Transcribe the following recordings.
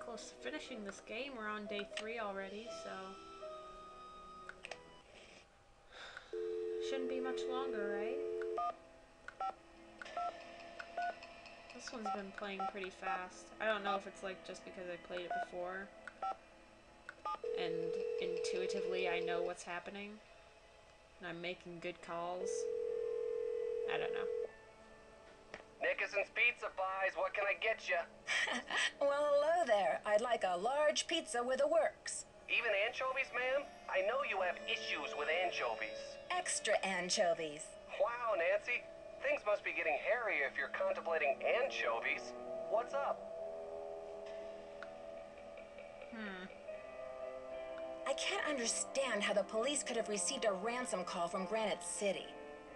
close to finishing this game. We're on day 3 already, so shouldn't be much longer, right? This one's been playing pretty fast. I don't know if it's like just because I played it before and intuitively I know what's happening and I'm making good calls. I don't know. Nickerson's Pizza Pies, what can I get you? Well, hello there. I'd like a large pizza with a works. Even anchovies, ma'am? I know you have issues with anchovies. Extra anchovies. Wow, Nancy. Things must be getting hairy if you're contemplating anchovies. What's up? I can't understand how the police could have received a ransom call from Granite City.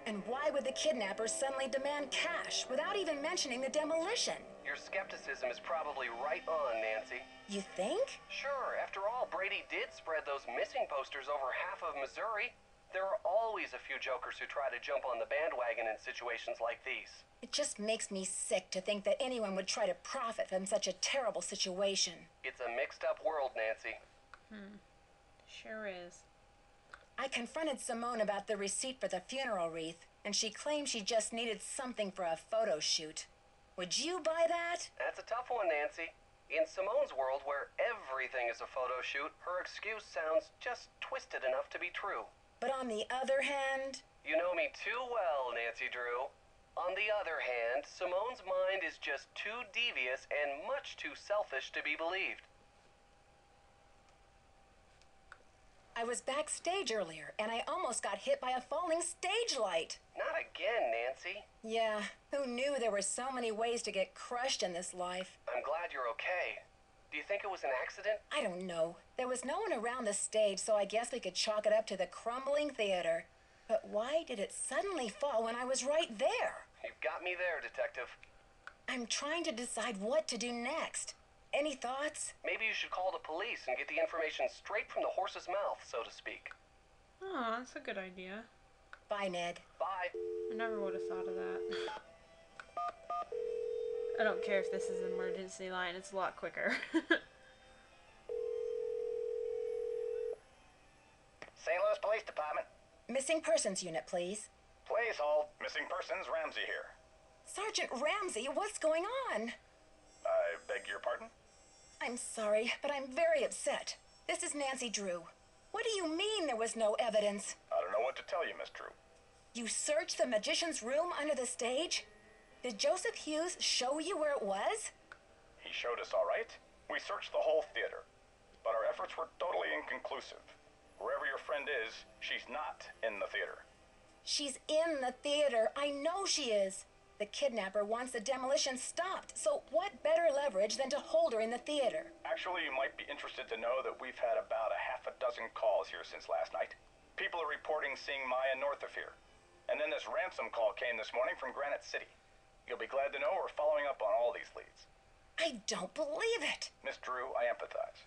And why would the kidnappers suddenly demand cash without even mentioning the demolition? Your skepticism is probably right on, Nancy. You think? Sure, after all, Brady did spread those missing posters over half of Missouri. There are always a few jokers who try to jump on the bandwagon in situations like these. It just makes me sick to think that anyone would try to profit from such a terrible situation. It's a mixed-up world, Nancy. Sure is. I confronted Simone about the receipt for the funeral wreath, and she claimed she just needed something for a photo shoot. Would you buy that? That's a tough one, Nancy. In Simone's world, where everything is a photo shoot, her excuse sounds just twisted enough to be true. But on the other hand... You know me too well, Nancy Drew. On the other hand, Simone's mind is just too devious and much too selfish to be believed. I was backstage earlier, and I almost got hit by a falling stage light. Not again, Nancy. Yeah, who knew there were so many ways to get crushed in this life? I'm glad you're okay. Do you think it was an accident? I don't know. There was no one around the stage, so I guess we could chalk it up to the crumbling theater. But why did it suddenly fall when I was right there? You've got me there, Detective. I'm trying to decide what to do next. Any thoughts? Maybe you should call the police and get the information straight from the horse's mouth, so to speak. Oh, that's a good idea. Bye, Ned. Bye. I never would have thought of that. I don't care if this is an emergency line, it's a lot quicker. St. Louis Police Department. Missing persons unit, please. Please hold. Missing persons, Ramsey here. Sergeant Ramsey, what's going on? I beg your pardon? I'm sorry, but I'm very upset. This is Nancy Drew. What do you mean there was no evidence? I don't know what to tell you, Miss Drew. You searched the magician's room under the stage? Did Joseph Hughes show you where it was? He showed us all right. We searched the whole theater, but our efforts were totally inconclusive. Wherever your friend is, she's not in the theater. She's in the theater. I know she is. The kidnapper wants the demolition stopped, so what better leverage than to hold her in the theater? Actually, you might be interested to know that we've had about a half a dozen calls here since last night. People are reporting seeing Maya north of here. And then this ransom call came this morning from Granite City. You'll be glad to know we're following up on all these leads. I don't believe it. Miss Drew, I empathize.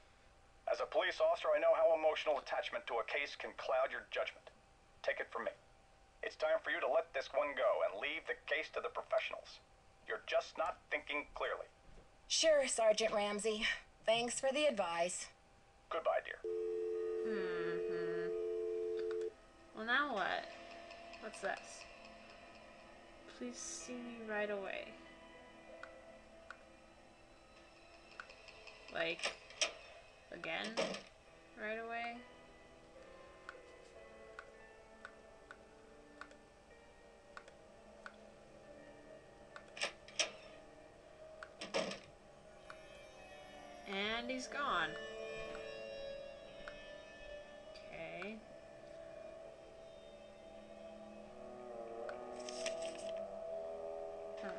As a police officer, I know how emotional attachment to a case can cloud your judgment. Take it from me. It's time for you to let this one go and leave the case to the professionals. You're just not thinking clearly. Sure, Sergeant Ramsey. Thanks for the advice. Goodbye, dear. Well, now what? What's this? Please see me right away. Like, again? Right away? And he's gone. Okay. Huh.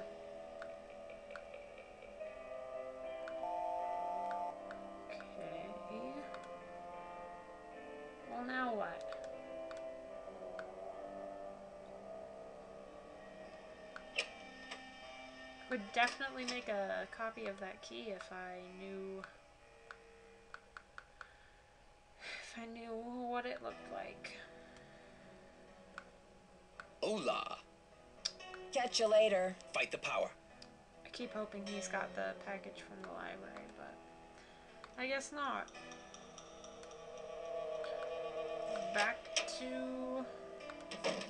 Okay. Well, now what? Would definitely make a copy of that key if I knew what it looked like. Hola! Catch you later. Fight the power. I keep hoping he's got the package from the library, but I guess not. Back to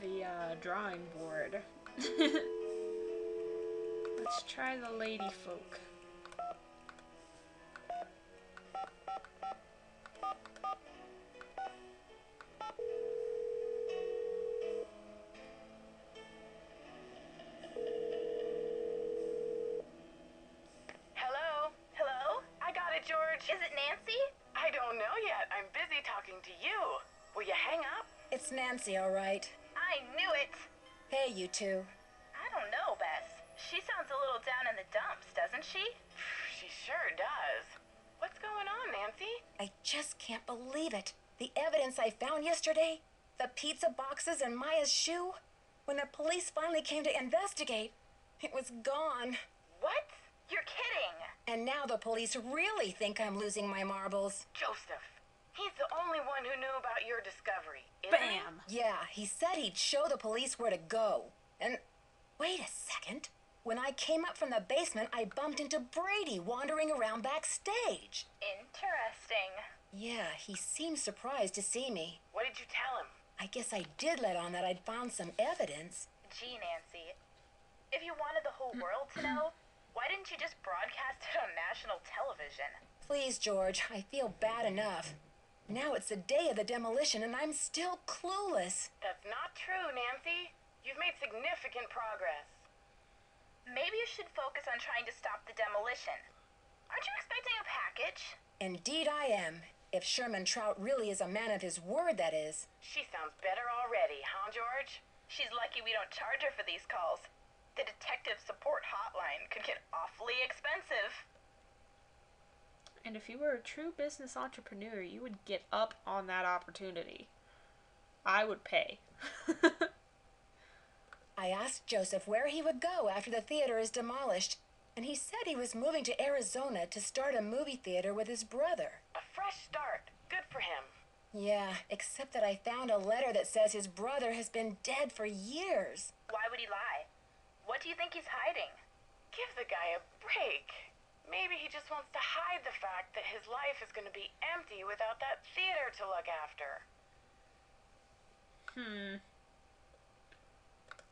the drawing board. Let's try the lady folk. Hello? Hello? I got it, George. Is it Nancy? I don't know yet. I'm busy talking to you. Will you hang up? It's Nancy, all right. I knew it. Hey, you two. I don't know, Bess. She sounds a little down in the dumps, doesn't she? She sure does. What's going on, Nancy? I just can't believe it. The evidence I found yesterday, the pizza boxes and Maya's shoe, when the police finally came to investigate, it was gone. What? You're kidding. And now the police really think I'm losing my marbles. Joseph. He's the only one who knew about your discovery, isn't he? Bam! Yeah, he said he'd show the police where to go. And wait a second. When I came up from the basement, I bumped into Brady wandering around backstage. Interesting. Yeah, he seemed surprised to see me. What did you tell him? I guess I did let on that I'd found some evidence. Gee, Nancy. If you wanted the whole world to know, why didn't you just broadcast it on national television? Please, George, I feel bad enough. Now it's the day of the demolition and I'm still clueless. That's not true, Nancy. You've made significant progress. Maybe you should focus on trying to stop the demolition. Aren't you expecting a package? Indeed I am. If Sherman Trout really is a man of his word, that is. She sounds better already, huh, George? She's lucky we don't charge her for these calls. The detective support hotline could get awfully expensive. And if you were a true business entrepreneur, you would get up on that opportunity. I would pay. I asked Joseph where he would go after the theater is demolished, and he said he was moving to Arizona to start a movie theater with his brother. A fresh start. Good for him. Yeah, except that I found a letter that says his brother has been dead for years. Why would he lie? What do you think he's hiding? Give the guy a break. Maybe he just wants to hide the fact that his life is going to be empty without that theater to look after.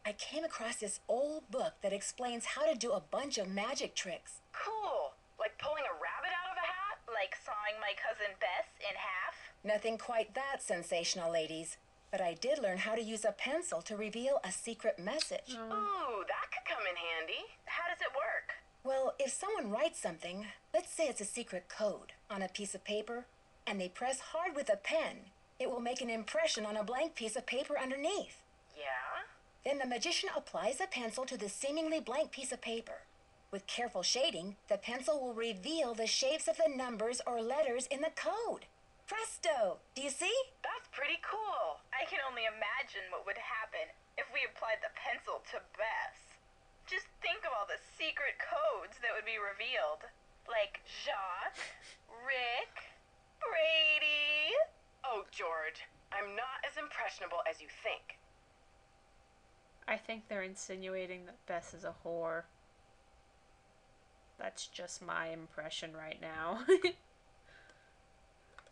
I came across this old book that explains how to do a bunch of magic tricks. Cool. Like pulling a rabbit out of a hat? Like sawing my cousin Bess in half? Nothing quite that sensational, ladies. But I did learn how to use a pencil to reveal a secret message. Ooh, that could come in handy. How does it work? Well, if someone writes something, let's say it's a secret code, on a piece of paper, and they press hard with a pen, it will make an impression on a blank piece of paper underneath. Yeah? Then the magician applies a pencil to the seemingly blank piece of paper. With careful shading, the pencil will reveal the shapes of the numbers or letters in the code. Presto! Do you see? That's pretty cool. I can only imagine what would happen if we applied the pencil to Bess. Just think of all the secret codes that would be revealed. Like Jacques, Rick, Brady. Oh, George, I'm not as impressionable as you think. I think they're insinuating that Bess is a whore. That's just my impression right now.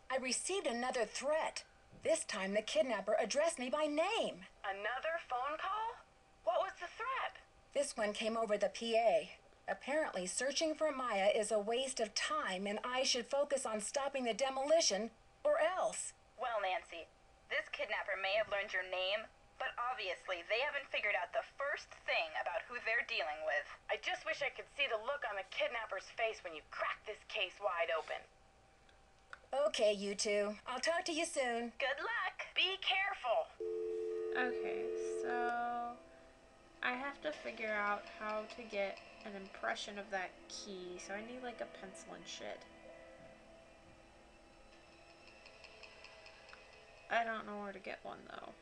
I received another threat. This time the kidnapper addressed me by name. Another phone call? What was the threat? This one came over the PA. Apparently, searching for Maya is a waste of time and I should focus on stopping the demolition, or else. Well, Nancy, this kidnapper may have learned your name, but obviously they haven't figured out the first thing about who they're dealing with. I just wish I could see the look on the kidnapper's face when you crack this case wide open. Okay, you two. I'll talk to you soon. Good luck. Be careful. Okay, so I have to figure out how to get an impression of that key, so I need like a pencil and shit. I don't know where to get one though.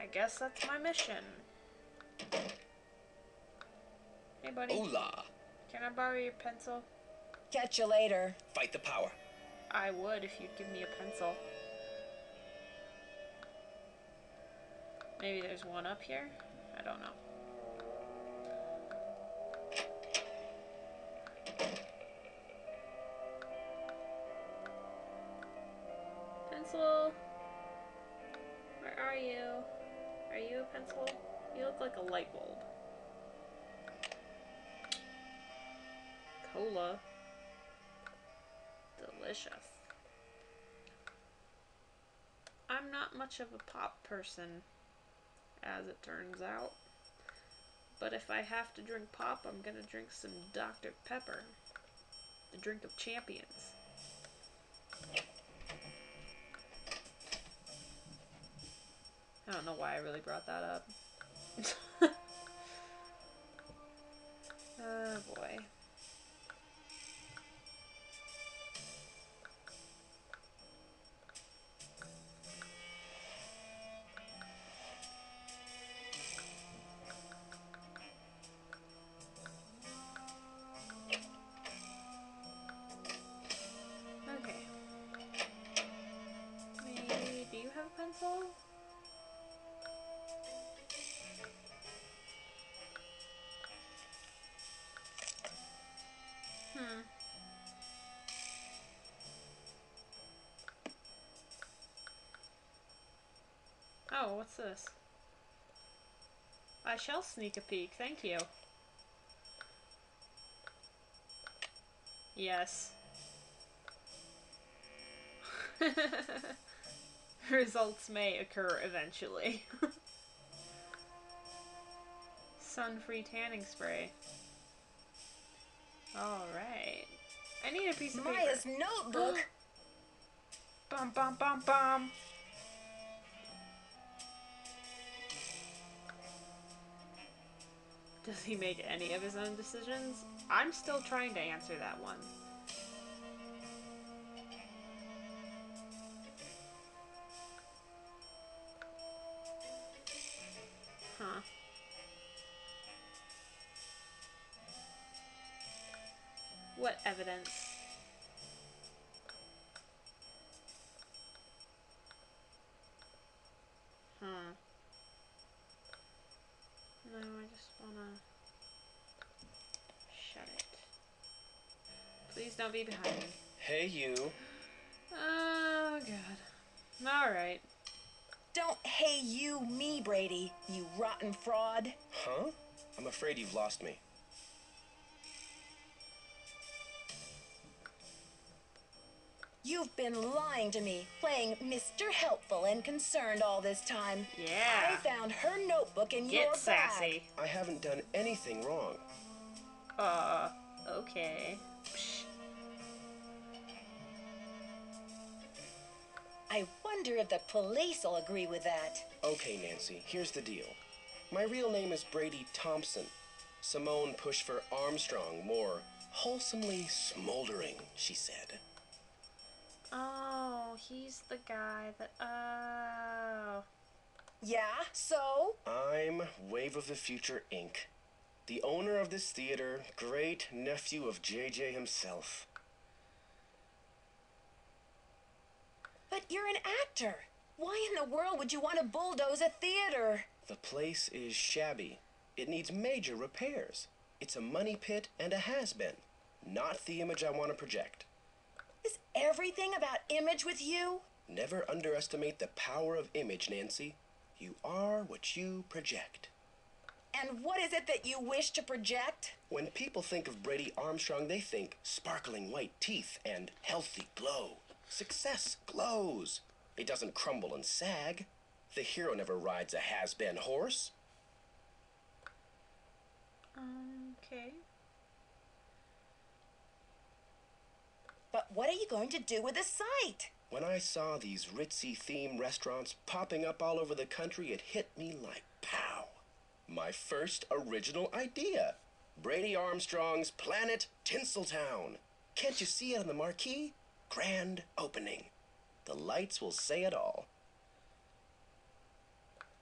I guess that's my mission. Hey buddy, Hola. can I borrow your pencil? Catch you later. Fight the power. I would if you'd give me a pencil. Maybe there's one up here? I don't know. you? Are you a pencil? You look like a light bulb. Cola. Delicious. I'm not much of a pop person, as it turns out. But if I have to drink pop, I'm gonna drink some Dr. Pepper. The drink of champions. I don't know why I really brought that up. Oh boy. Okay. Maybe, do you have a pencil? Oh, what's this? I shall sneak a peek, thank you. Yes. Results may occur eventually. Sun-free tanning spray. Alright. I need a piece of paper. Maya's notebook. Bum bum bum bum. Does he make any of his own decisions? I'm still trying to answer that one. Huh. What evidence? No, I just wanna shut it. Please don't be behind me. Hey, you. Oh, God. Alright. Don't hey you me, Brady, you rotten fraud. Huh? I'm afraid you've lost me. You've been lying to me, playing Mr. Helpful and Concerned all this time. Yeah. I found her notebook in Get your sassy. bag. I haven't done anything wrong. Okay. Psh. I wonder if the police will agree with that. Okay, Nancy, here's the deal. My real name is Brady Thompson. Simone pushed for Armstrong, more wholesomely smoldering, she said. Oh, he's the guy that... Oh. Yeah, so? I'm Wave of the Future, Inc., the owner of this theater, great nephew of JJ himself. But you're an actor. Why in the world would you want to bulldoze a theater? The place is shabby. It needs major repairs. It's a money pit and a has-been. Not the image I want to project. Is everything about image with you? Never underestimate the power of image, Nancy. You are what you project. And what is it that you wish to project? When people think of Brady Armstrong, they think sparkling white teeth and healthy glow. Success glows. It doesn't crumble and sag. The hero never rides a has-been horse. Okay. But what are you going to do with the site? When I saw these ritzy theme restaurants popping up all over the country, it hit me like pow. My first original idea. Brady Armstrong's Planet Tinseltown. Can't you see it on the marquee? Grand opening. The lights will say it all.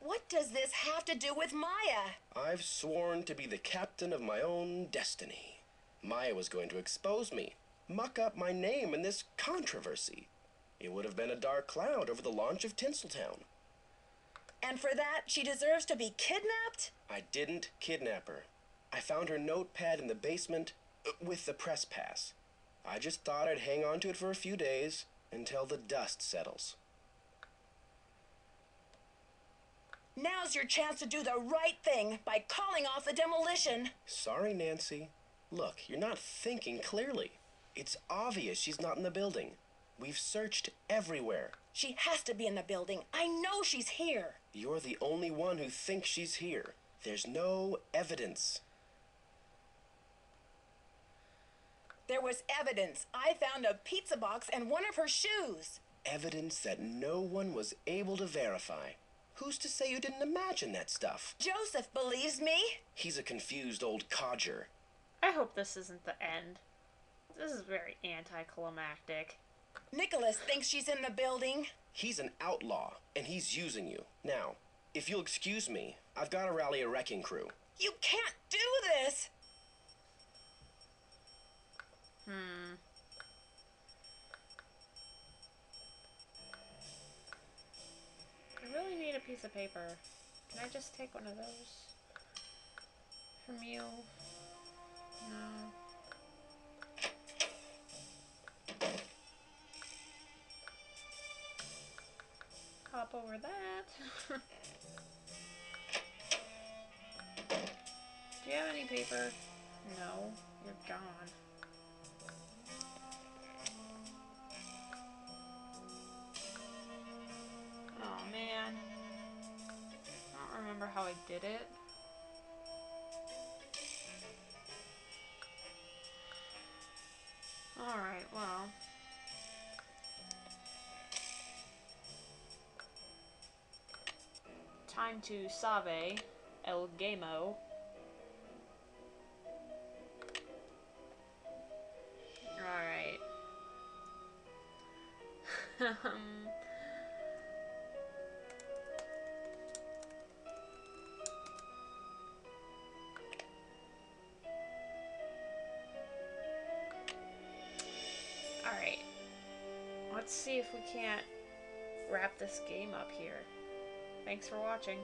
What does this have to do with Maya? I've sworn to be the captain of my own destiny. Maya was going to expose me, muck up my name in this controversy. It would have been a dark cloud over the launch of Tinseltown. And for that, she deserves to be kidnapped? I didn't kidnap her. I found her notepad in the basement with the press pass. I just thought I'd hang on to it for a few days until the dust settles. Now's your chance to do the right thing by calling off the demolition. Sorry, Nancy. Look, you're not thinking clearly. It's obvious she's not in the building. We've searched everywhere. She has to be in the building. I know she's here. You're the only one who thinks she's here. There's no evidence. There was evidence. I found a pizza box and one of her shoes. Evidence that no one was able to verify. Who's to say you didn't imagine that stuff? Joseph believes me. He's a confused old codger. I hope this isn't the end. This is very anticlimactic. Nicholas thinks she's in the building. He's an outlaw, and he's using you. Now, if you'll excuse me, I've got to rally a wrecking crew. You can't do this. I really need a piece of paper. Can I just take one of those from you? No. Hop over that. Do you have any paper? No, you're gone. Oh man. I don't remember how I did it. Alright, well. Time to Save El Gamo. Alright. Alright. Let's see if we can't wrap this game up here. Thanks for watching.